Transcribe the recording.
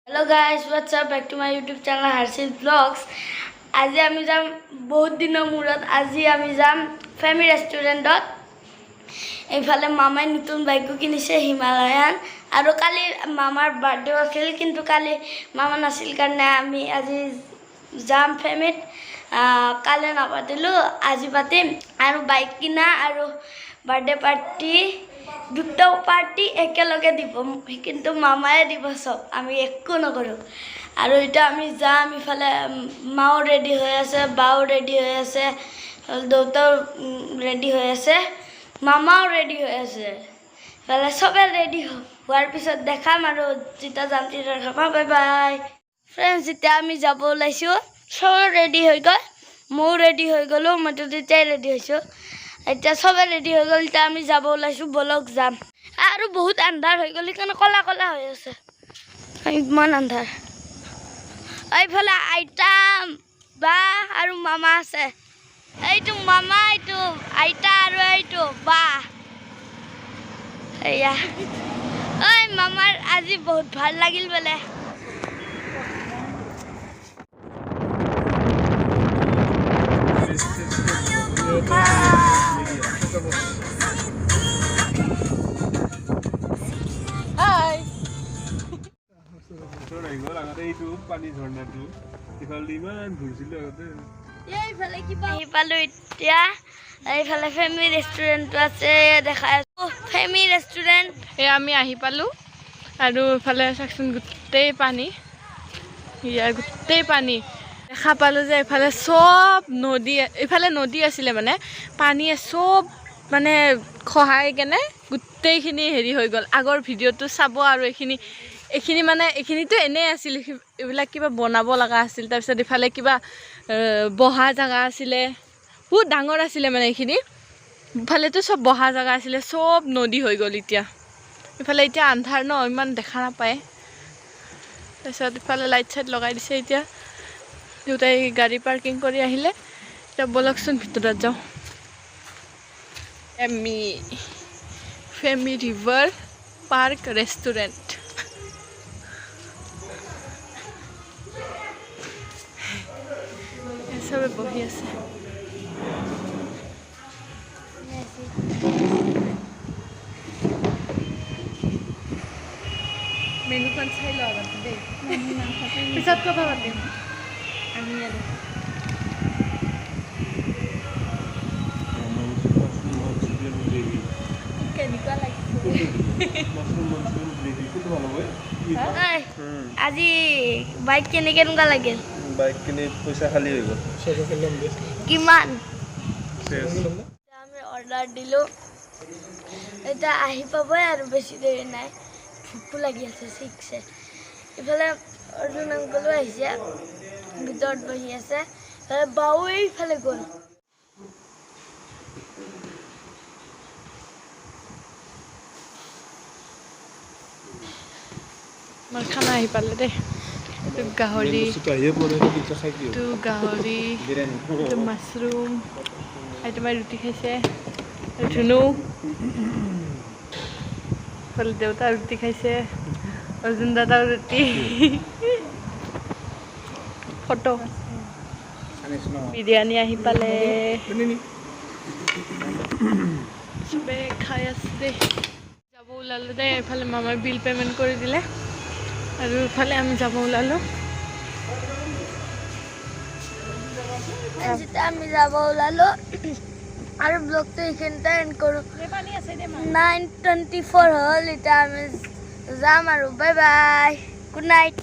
Hello guys, what's up? Back to my YouTube channel Harshit vlogs. আজি আমি যাম বহুত দিনৰ মূৰত আজি আমি যাম ফেমিলি ৰেষ্টুৰেণ্টত এইফালে মামাই নতুন বাইক কিনিছে হিমালয়ান আৰু কালি মামাৰ বাৰ্থডে আছিল কিন্তু কালি মামা নাছিল কাৰণে আমি আজি যাম ফেমিলিত কালি নাপাতিলো আজি পাতিম আৰু বাইক কিনা আৰু বাৰ্থডে পাৰ্টি দুটো পাৰ্টি একেলগে দিব কিন্তু মামায়ে দিব সব আমি একো নকৰো আৰু এটা আমি যাম ইফালে মাও ৰেডি হৈ আছে বাও ৰেডি হৈ আছে দুটো ৰেডি হৈ আছে মামাও ৰেডি হৈ আছে ইফালে সবে ৰেডি হোৱাৰ পিছত দেখাম আৰু জিতা জান্তি দেখাম বাই বাই ফ্ৰেন্ডছ জিতা আমি যাব ওলাইছো সব ৰেডি হৈ গল মও ৰেডি হৈ গলো মইতো তেতিয়াই ৰেডি হৈছো এতিয়া সবে ৰেডি হৈ গল এতিয়া আমি যাব ওলাইছো বলক যাম আৰু বহুত আন্ধাৰ হৈ গল কাৰণ কলা কলা হৈ আছে ইমান আন্ধাৰ এইফালে আইতা বা আৰু মামা আছে এইটো মামা এইটো আইতা আৰু এইটো বা এয়া ঐ মামাৰ আজি বহুত ভাল লাগিল বোলে পানী ঝৰ্ণাটো ইফালে ইমান ঘূৰিছিলো আগতে এইফালে কিবা পালো এতিয়া এইফালে ফেমিলি ৰেষ্টুৰেণ্ট আছে দেখাই আছো ফেমিলি ৰেষ্টুৰেণ্ট আমি আহি পালো আৰু ইফালে চাকচোন গোটেই পানী ইয়াৰ গোটেই পানী দেখা পালো যে ইফালে সব নদী ইফালে নদী আছিলে মানে পানীয়ে সব মানে খহাই কেনে গোটেইখিনি হেৰি হৈ গ'ল আগৰ ভিডিঅ'টো চাব আৰু এইখিনি মানে এইখিনিতো এনেই আছিল এইবিলাক কিবা বনাব লগা আছিল তাৰপিছত ইফালে কিবা বহা জাগা আছিলে বহুত ডাঙৰ আছিলে মানে এইখিনি ইফালেতো সব বহা জাগা আছিলে সব নদী হৈ গ'ল এতিয়া ইফালে এতিয়া আন্ধাৰ ন ইমান দেখা নাপায় তাৰপিছত ইফালে লাইট চাইট লগাই দিছে এতিয়া দেউতাই গাড়ী পাৰ্কিং কৰি আহিলে এতিয়া বলকচোন ভিতৰত যাওঁ ফেমি ৰিভাৰ পাৰ্ক ৰেষ্টুৰেণ্ট সবে বহি আছে মেনুখন চাই লওঁ আগতে দেই পিছত কথা পাতিম আমি আৰু কেনেকুৱা লাগিছে আজি বাইক কেনেকুৱা লাগিল বাইক কিনি পইচা খালি হৈ গ'ল কিমান আমি অৰ্ডাৰ দিলো এতিয়া আহি পাবই আৰু বেছি দেৰি নাই ভোকো লাগি আছে ঠিকছে ইফালে অৰ্জুন আংকলো আহিছে ভিতৰত বহি আছে বাও এইফালে গ'ল আমাৰ খানা আহি পালে দেই গাহৰি গাহৰি মাছৰুম আৰু তোমাৰ ৰুটি খাইছে ধুনু দেউতা ৰুটি খাইছে অৰ্জুন দাদাও ৰুটি ফটো বিৰিয়ানী আহি পালে চবে খাই আছে দেই যাব ওলালো দেই এইফালে মামাই বিল পে'মেণ্ট কৰি দিলে আৰু ইফালে আমি যাব ওলালো আমি যাব ওলালো আৰু ব্লগটো এইখিনিতে এণ্ড কৰোঁ 9:24 হ'ল এতিয়া আমি যাম আৰু বাই বাই গুড নাইট